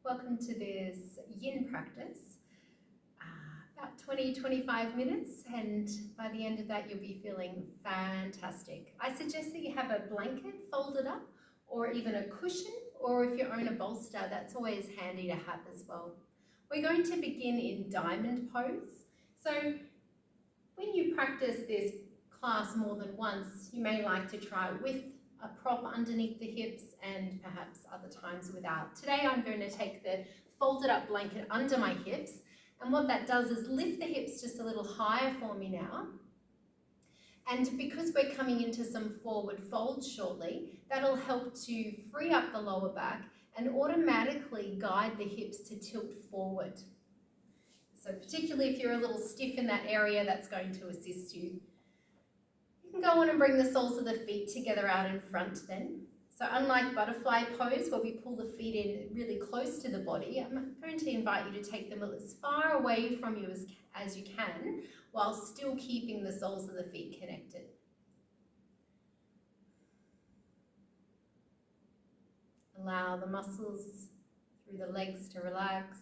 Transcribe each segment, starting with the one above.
Welcome to this yin practice. About 20-25 minutes, and by the end of that you'll be feeling fantastic. I suggest that you have a blanket folded up or even a cushion, or if you own a bolster, that's always handy to have as well. We're going to begin in diamond pose. So when you practice this class more than once, you may like to try with a prop underneath the hips and perhaps other times without. Today I'm going to take the folded up blanket under my hips, and what that does is lift the hips just a little higher for me now. And because we're coming into some forward folds shortly, that'll help to free up the lower back and automatically guide the hips to tilt forward. So particularly if you're a little stiff in that area, that's going to assist you. You can go on and bring the soles of the feet together out in front then. So unlike butterfly pose, where we pull the feet in really close to the body, I'm going to invite you to take them as far away from you as you can, while still keeping the soles of the feet connected. Allow the muscles through the legs to relax.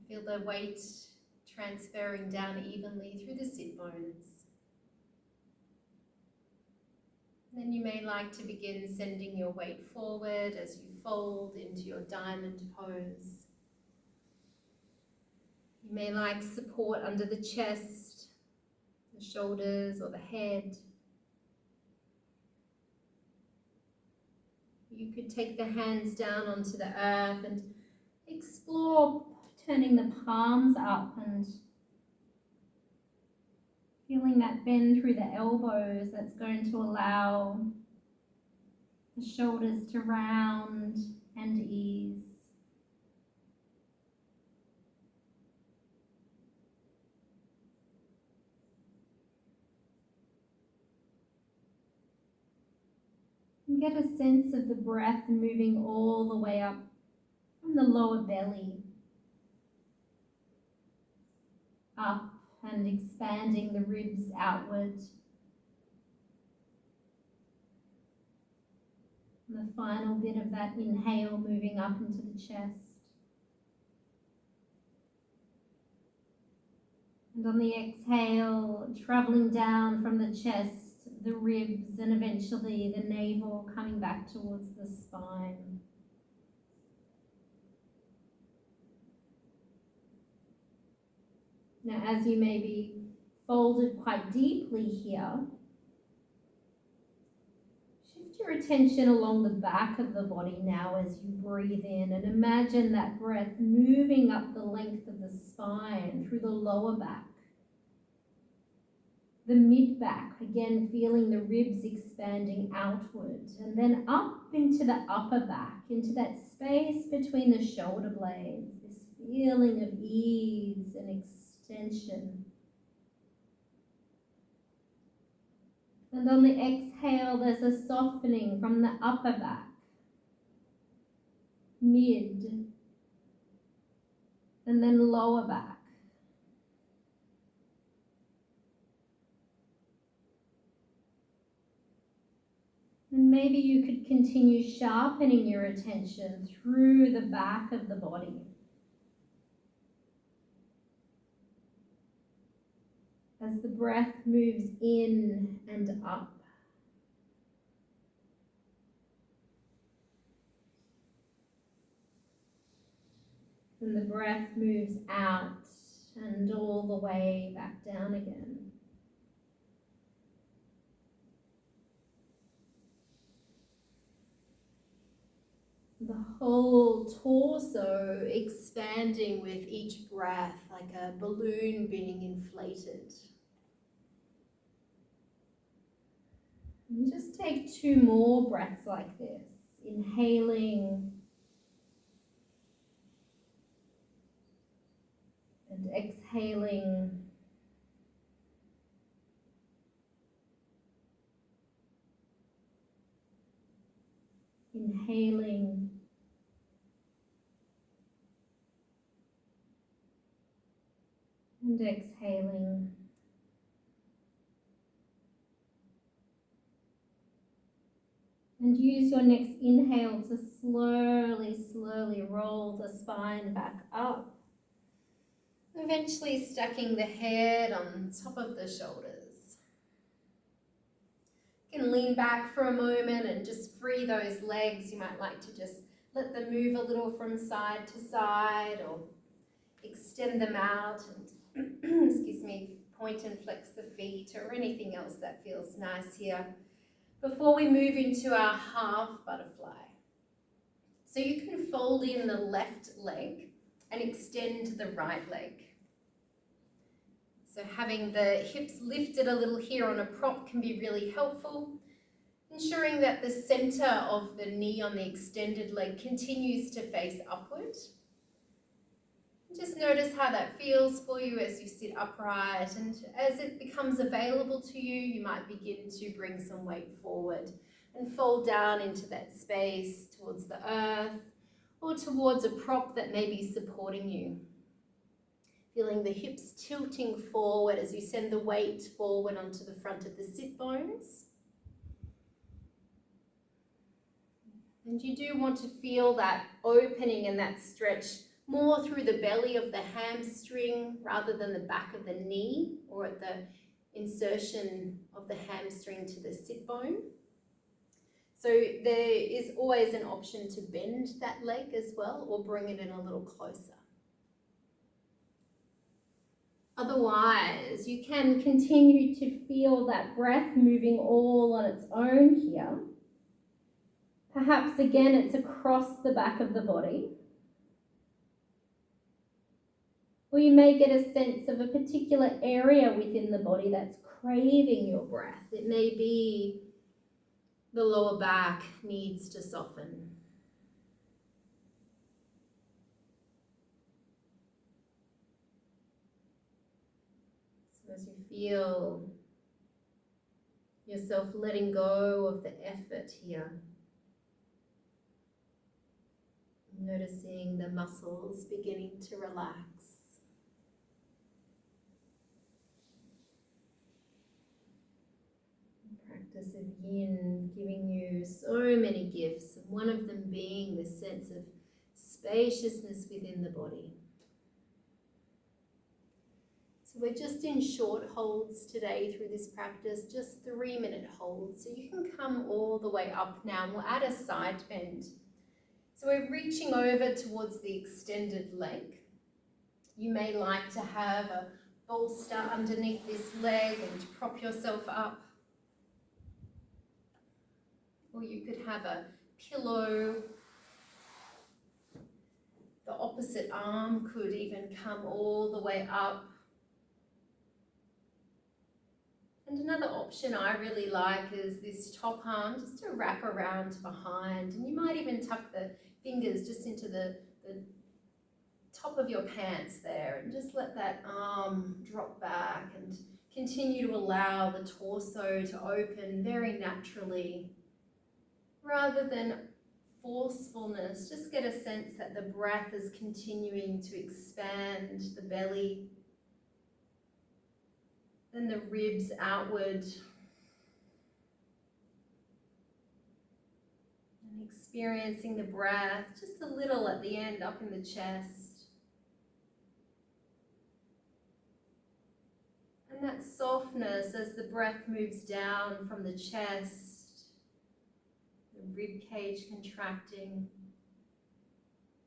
Feel the weight transferring down evenly through the sit bones. Then you may like to begin sending your weight forward as you fold into your diamond pose. You may like support under the chest, the shoulders or the head. You could take the hands down onto the earth and explore turning the palms up and feeling that bend through the elbows. That's going to allow the shoulders to round and ease. And get a sense of the breath moving all the way up from the lower belly, up and expanding the ribs outward. And the final bit of that inhale moving up into the chest. And on the exhale, traveling down from the chest, the ribs, and eventually the navel coming back towards the spine. Now, as you may be folded quite deeply here, shift your attention along the back of the body now as you breathe in, and imagine that breath moving up the length of the spine through the lower back, the mid back, again feeling the ribs expanding outward, and then up into the upper back, into that space between the shoulder blades, this feeling of ease and extension. And on the exhale, there's a softening from the upper back, mid, and then lower back. And maybe you could continue sharpening your attention through the back of the body. As the breath moves in and up. And the breath moves out and all the way back down again. The whole torso expanding with each breath, like a balloon being inflated. And just take 2 more breaths like this, inhaling and exhaling. Inhaling and exhaling. And use your next inhale to slowly roll the spine back up. Eventually stacking the head on top of the shoulders. You can lean back for a moment and just free those legs. You might like to just let them move a little from side to side or extend them out and, excuse me, point and flex the feet or anything else that feels nice here before we move into our half butterfly. So you can fold in the left leg and extend the right leg. So having the hips lifted a little here on a prop can be really helpful, ensuring that the center of the knee on the extended leg continues to face upward. Just notice how that feels for you as you sit upright, and as it becomes available to you, you might begin to bring some weight forward and fold down into that space towards the earth or towards a prop that may be supporting you. Feeling the hips tilting forward as you send the weight forward onto the front of the sit bones. And you do want to feel that opening and that stretch more through the belly of the hamstring rather than the back of the knee or at the insertion of the hamstring to the sit bone. So there is always an option to bend that leg as well or bring it in a little closer. Otherwise, you can continue to feel that breath moving all on its own here. Perhaps again it's across the back of the body. Or you may get a sense of a particular area within the body that's craving your breath. It may be the lower back needs to soften. So as you feel yourself letting go of the effort here, noticing the muscles beginning to relax. Practice of yin giving you so many gifts, and one of them being the sense of spaciousness within the body. So we're just in short holds today through this practice, just 3-minute holds. So you can come all the way up now, and we'll add a side bend. So we're reaching over towards the extended leg. You may like to have a bolster underneath this leg and prop yourself up. Or you could have a pillow. The opposite arm could even come all the way up. And another option I really like is this top arm just to wrap around behind. And you might even tuck the fingers just into the top of your pants there and just let that arm drop back and continue to allow the torso to open very naturally. Rather than forcefulness, just get a sense that the breath is continuing to expand the belly, then the ribs outward, and experiencing the breath just a little at the end up in the chest. And that softness as the breath moves down from the chest, the rib cage contracting,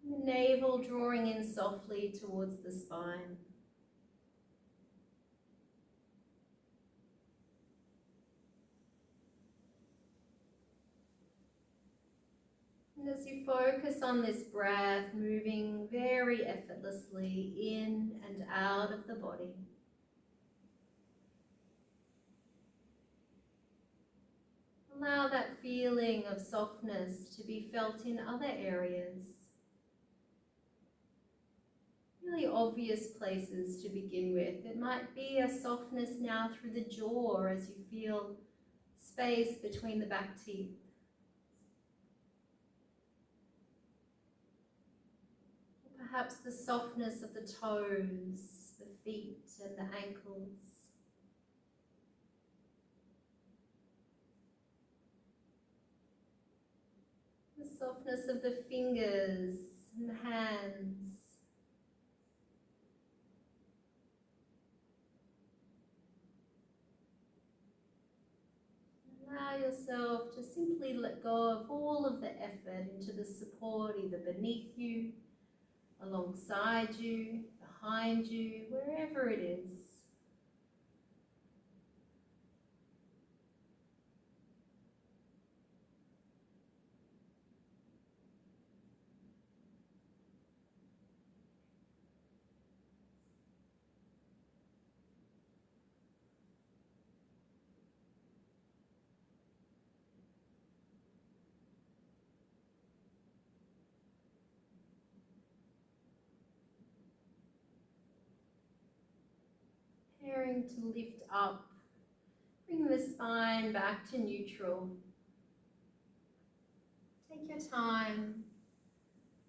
the navel drawing in softly towards the spine. And as you focus on this breath, moving very effortlessly in and out of the body, allow that feeling of softness to be felt in other areas. Really obvious places to begin with. It might be a softness now through the jaw as you feel space between the back teeth. Perhaps the softness of the toes, the feet and the ankles. softness of the fingers and the hands. Allow yourself to simply let go of all of the effort into the support either beneath you, alongside you, behind you, wherever it is. Preparing to lift up, bring the spine back to neutral. Take your time.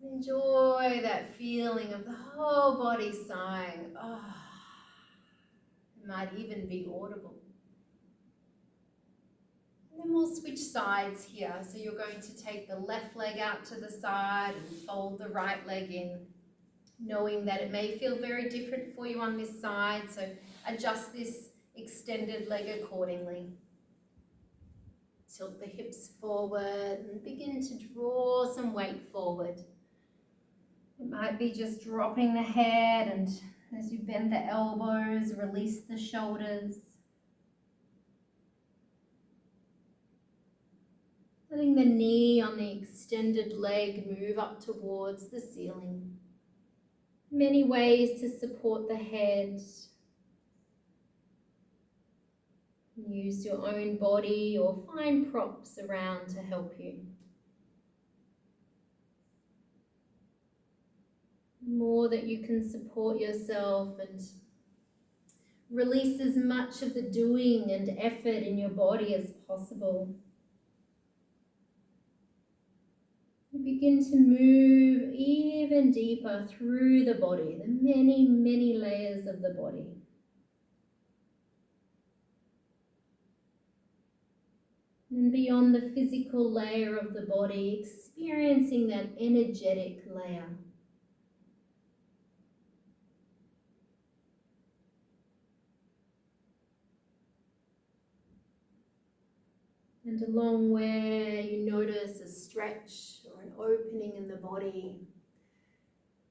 Enjoy that feeling of the whole body sighing. Oh, it might even be audible. And then we'll switch sides here. So you're going to take the left leg out to the side and fold the right leg in, knowing that it may feel very different for you on this side. So adjust this extended leg accordingly. Tilt the hips forward and begin to draw some weight forward. It might be just dropping the head, and as you bend the elbows, release the shoulders. Letting the knee on the extended leg move up towards the ceiling. Many ways to support the head. Use your own body or find props around to help you. The more that you can support yourself and release as much of the doing and effort in your body as possible. You begin to move even deeper through the body, the many, many layers of the body. And beyond the physical layer of the body, experiencing that energetic layer. And along where you notice a stretch or an opening in the body,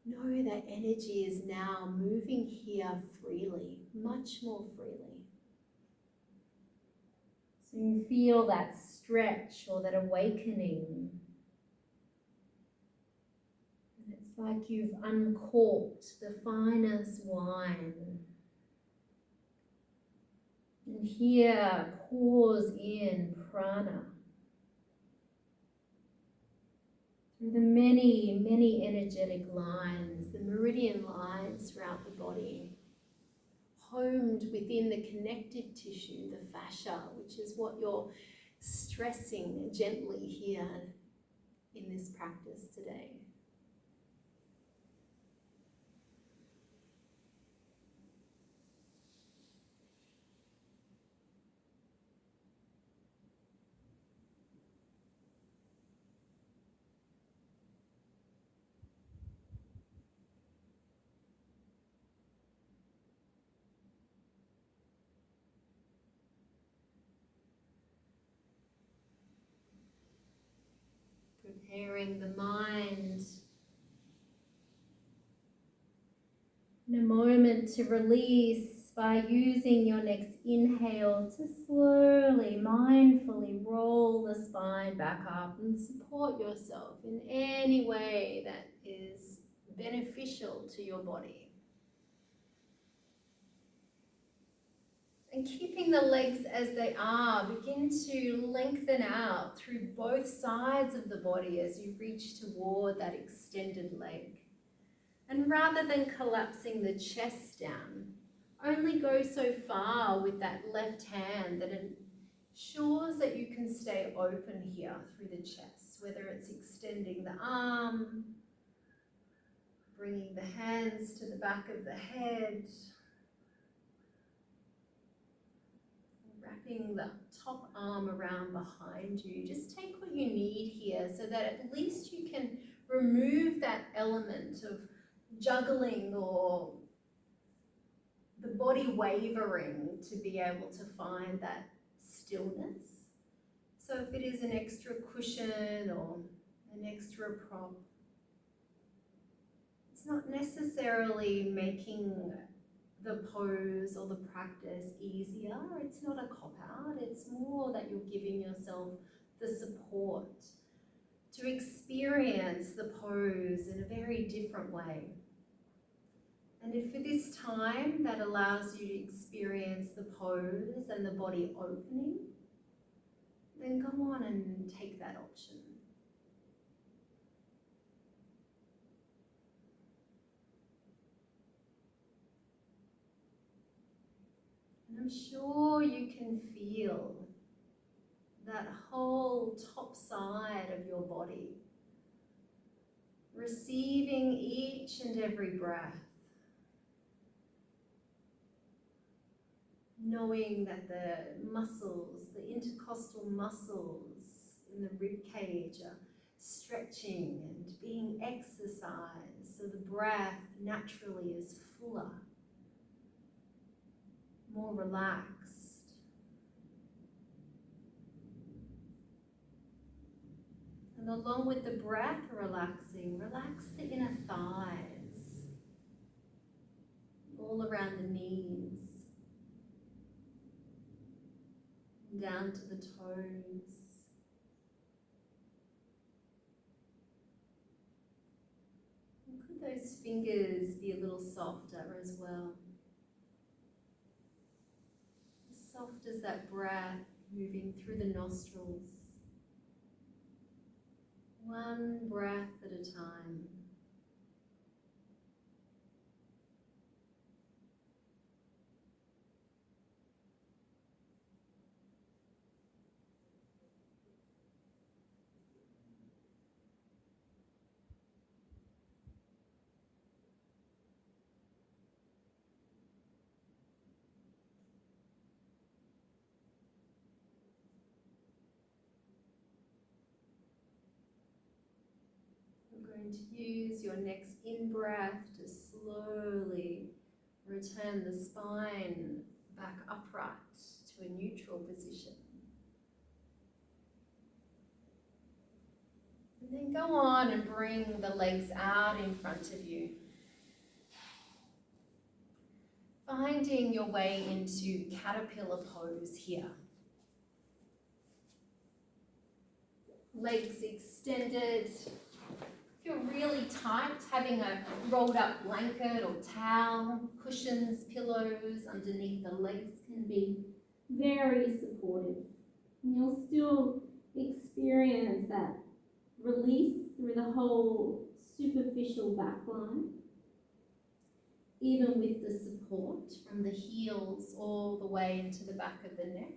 know that energy is now moving here freely, much more freely. So you feel that stretch or that awakening. And it's like you've uncorked the finest wine. And here pours in prana through the many, many energetic lines, the meridian lines throughout the body, homed within the connective tissue, the fascia, which is what you're stressing gently here in this practice today. Preparing the mind in a moment to release by using your next inhale to slowly, mindfully roll the spine back up and support yourself in any way that is beneficial to your body. And keeping the legs as they are, begin to lengthen out through both sides of the body as you reach toward that extended leg. And rather than collapsing the chest down, only go so far with that left hand that ensures that you can stay open here through the chest, whether it's extending the arm, bringing the hands to the back of the head, wrapping the top arm around behind you. Just take what you need here so that at least you can remove that element of juggling or the body wavering to be able to find that stillness. So if it is an extra cushion or an extra prop, it's not necessarily making the pose or the practice easier. It's not a cop-out. It's more that you're giving yourself the support to experience the pose in a very different way. And if for this time that allows you to experience the pose and the body opening, then go on and take that option. And I'm sure you can feel that whole top side of your body receiving each and every breath, knowing that the muscles, the intercostal muscles in the rib cage are stretching and being exercised, so the breath naturally is fuller, more relaxed. And along with the breath relaxing, relax the inner thighs, all around the knees, down to the toes. And could those fingers be a little softer as well? As soft as that breath moving through the nostrils. One breath at a time. Going to use your next in-breath to slowly return the spine back upright to a neutral position. And then go on and bring the legs out in front of you. Finding your way into caterpillar pose here. Legs extended. If you're really tight, having a rolled up blanket or towel, cushions, pillows underneath the legs can be very supportive. And you'll still experience that release through the whole superficial back line, even with the support from the heels all the way into the back of the neck.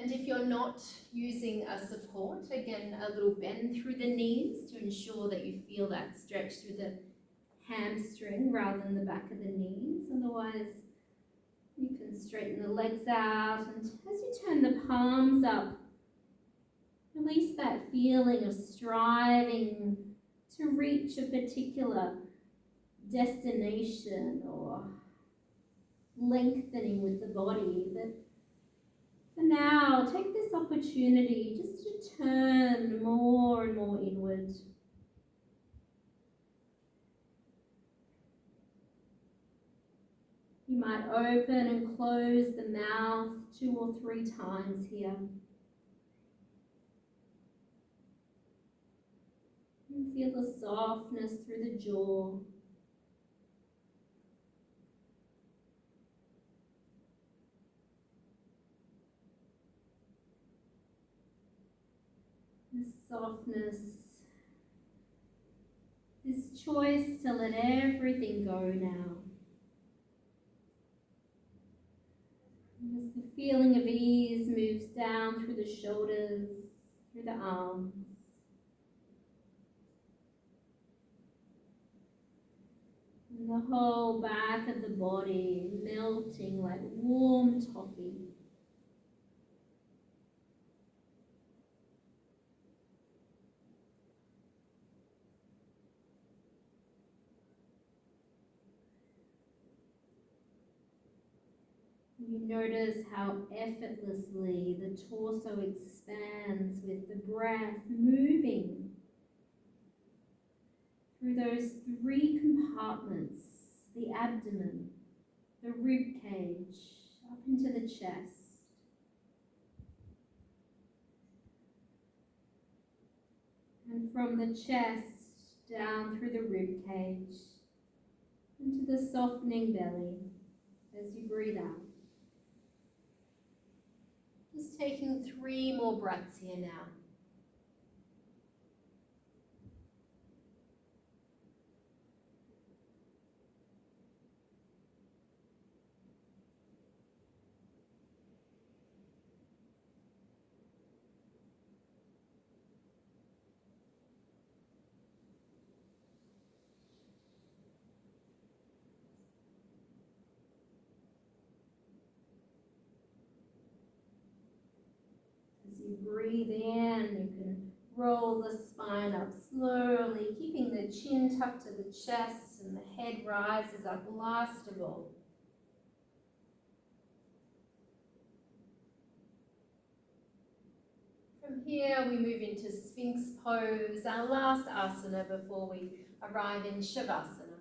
And if you're not using a support, again, a little bend through the knees to ensure that you feel that stretch through the hamstring rather than the back of the knees. Otherwise, you can straighten the legs out, and as you turn the palms up, release that feeling of striving to reach a particular destination or lengthening with the body. But for now, take this opportunity just to turn more and more inward. You might open and close the mouth 2 or 3 times here. And feel the softness through the jaw. This softness, this choice to let everything go now. As the feeling of ease moves down through the shoulders, through the arms. And the whole back of the body melting like warm toffee. You notice how effortlessly the torso expands with the breath moving through those three compartments, the abdomen, the rib cage, up into the chest. And from the chest down through the rib cage into the softening belly as you breathe out. Just taking 3 more breaths here now. As you breathe in, you can roll the spine up slowly, keeping the chin tucked to the chest and the head rises up last of all. From here, we move into Sphinx pose, our last asana before we arrive in Shavasana.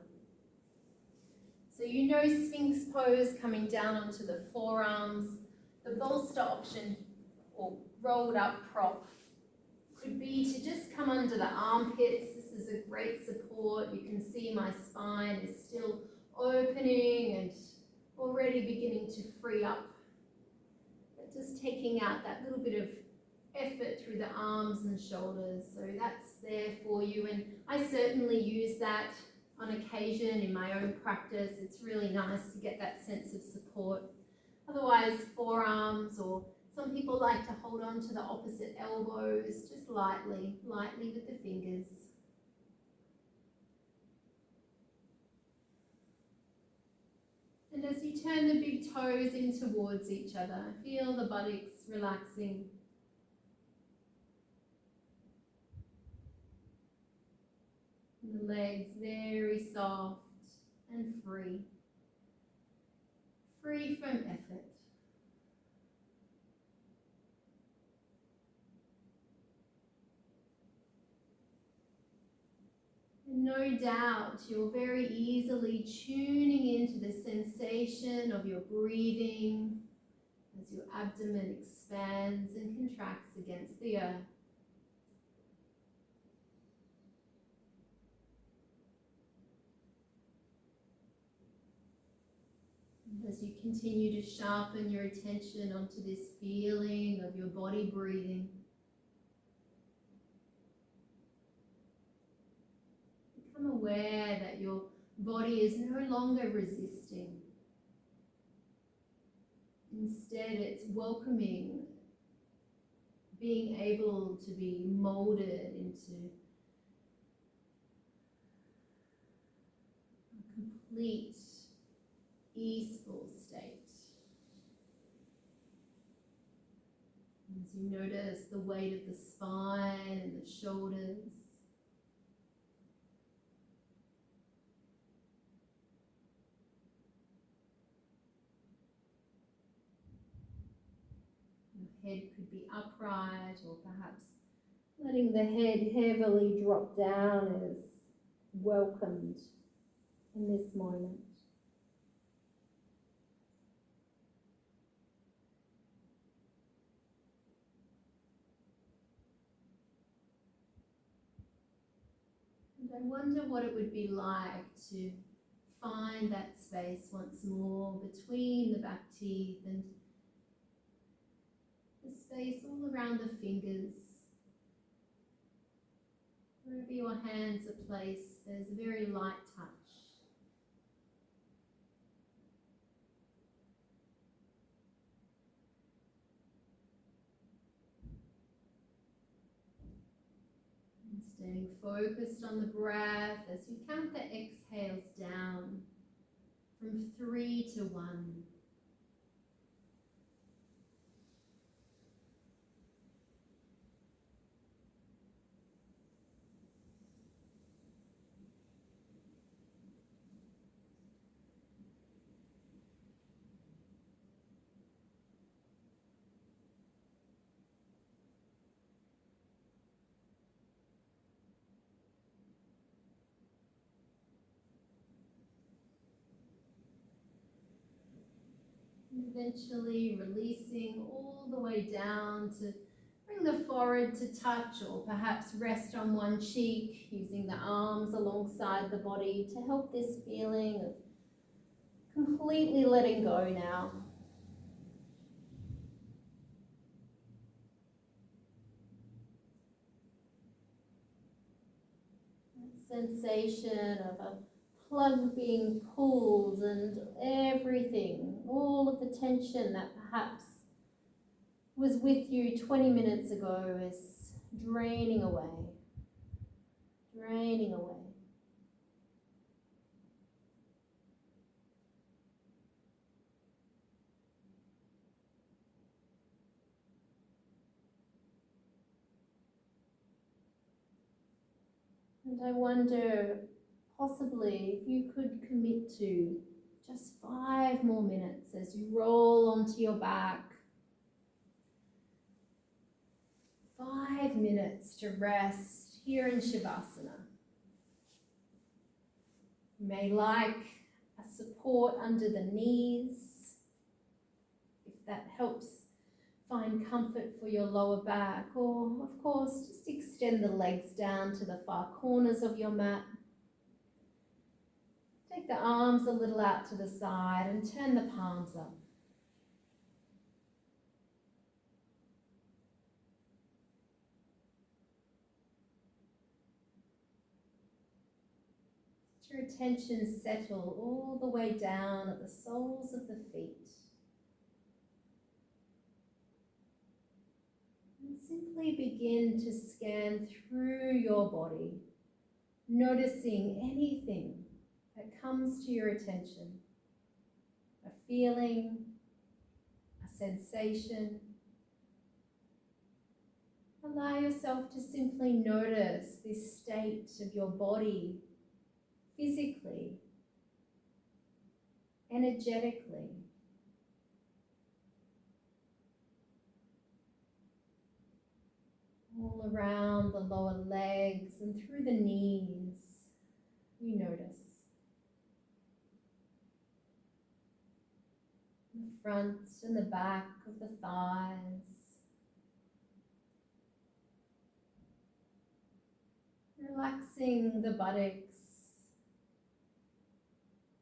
So you know Sphinx pose coming down onto the forearms. The bolster option or rolled up prop could be to just come under the armpits. This is a great support. You can see my spine is still opening and already beginning to free up. But just taking out that little bit of effort through the arms and shoulders. So that's there for you. And I certainly use that on occasion in my own practice. It's really nice to get that sense of support. Otherwise, forearms, or some people like to hold on to the opposite elbows, just lightly with the fingers. And as you turn the big toes in towards each other, feel the buttocks relaxing. And the legs very soft and free. Free from effort. And no doubt you're very easily tuning into the sensation of your breathing as your abdomen expands and contracts against the earth. As you continue to sharpen your attention onto this feeling of your body breathing, become aware that your body is no longer resisting. Instead, it's welcoming being able to be molded into a complete easeful state. As you notice the weight of the spine and the shoulders. Your head could be upright, or perhaps letting the head heavily drop down is welcomed in this moment. And I wonder what it would be like to find that space once more between the back teeth and the space all around the fingers. Wherever your hands are placed, there's a very light touch. And staying focused on the breath as you count the exhales down from 3 to 1. And eventually releasing all the way down to bring the forehead to touch, or perhaps rest on one cheek, using the arms alongside the body to help this feeling of completely letting go now. That sensation of a plug being pulled and everything, all of the tension that perhaps was with you 20 minutes ago is draining away, draining away. And I wonder, possibly, if you could commit to just 5 more minutes as you roll onto your back. 5 minutes to rest here in Shavasana. You may like a support under the knees, if that helps find comfort for your lower back, or of course just extend the legs down to the far corners of your mat. Take the arms a little out to the side and turn the palms up. Let your attention settle all the way down at the soles of the feet. And simply begin to scan through your body, noticing anything that comes to your attention. A feeling, a sensation. Allow yourself to simply notice this state of your body physically, energetically. All around the lower legs and through the knees, you notice. The front and the back of the thighs. Relaxing the buttocks,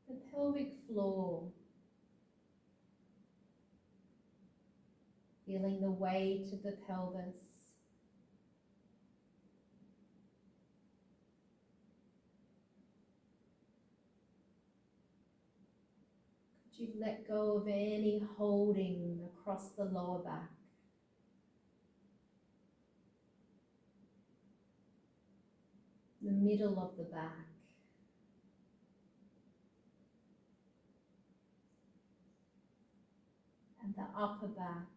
the pelvic floor. Feeling the weight of the pelvis. Could you let go of any holding across the lower back? The middle of the back. And the upper back.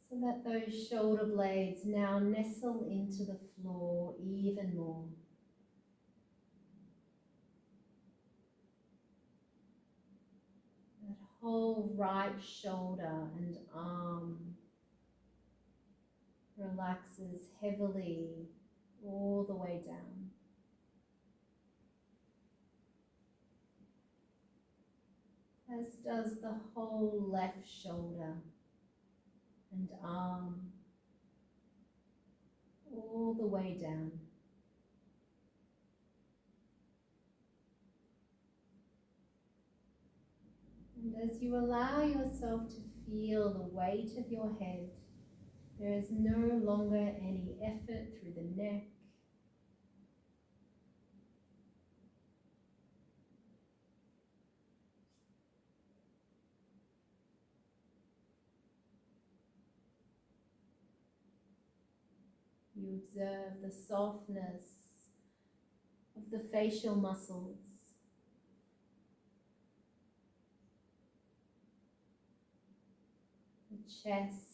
So that those shoulder blades now nestle into the floor even more. That whole right shoulder and arm relaxes heavily all the way down. As does the whole left shoulder and arm all the way down. And as you allow yourself to feel the weight of your head, there is no longer any effort through the neck. You observe the softness of the facial muscles. The chest,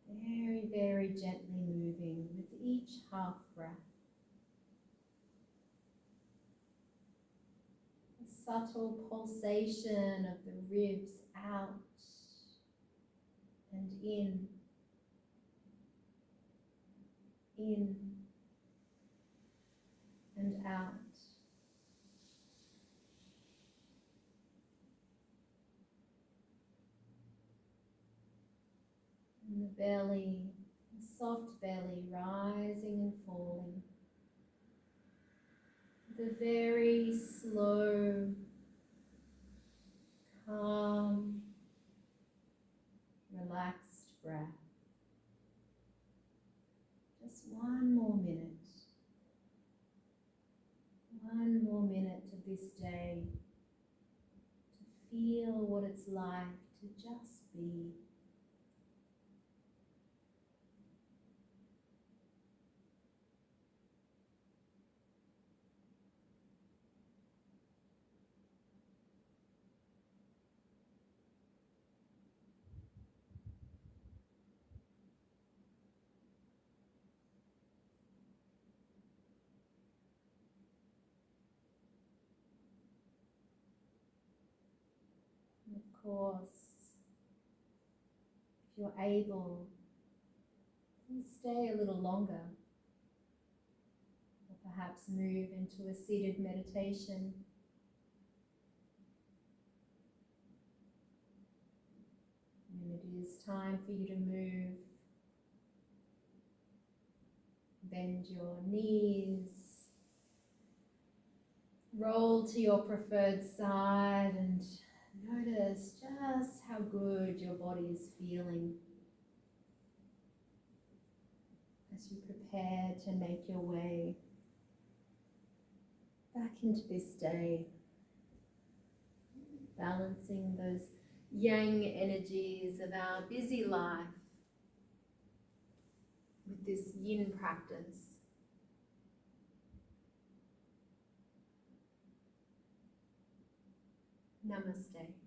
very, very gently moving with each half breath. The subtle pulsation of the ribs out and in and out. And the belly, the soft belly rising and falling. The very slow, calm, relaxed breath. Just one more minute. One more minute of this day to feel what it's like to just be. And of course, if you're able, please stay a little longer, or perhaps move into a seated meditation. When it is time for you to move, bend your knees, roll to your preferred side, and notice just how good your body is feeling as you prepare to make your way back into this day, balancing those yang energies of our busy life with this yin practice. Namaste.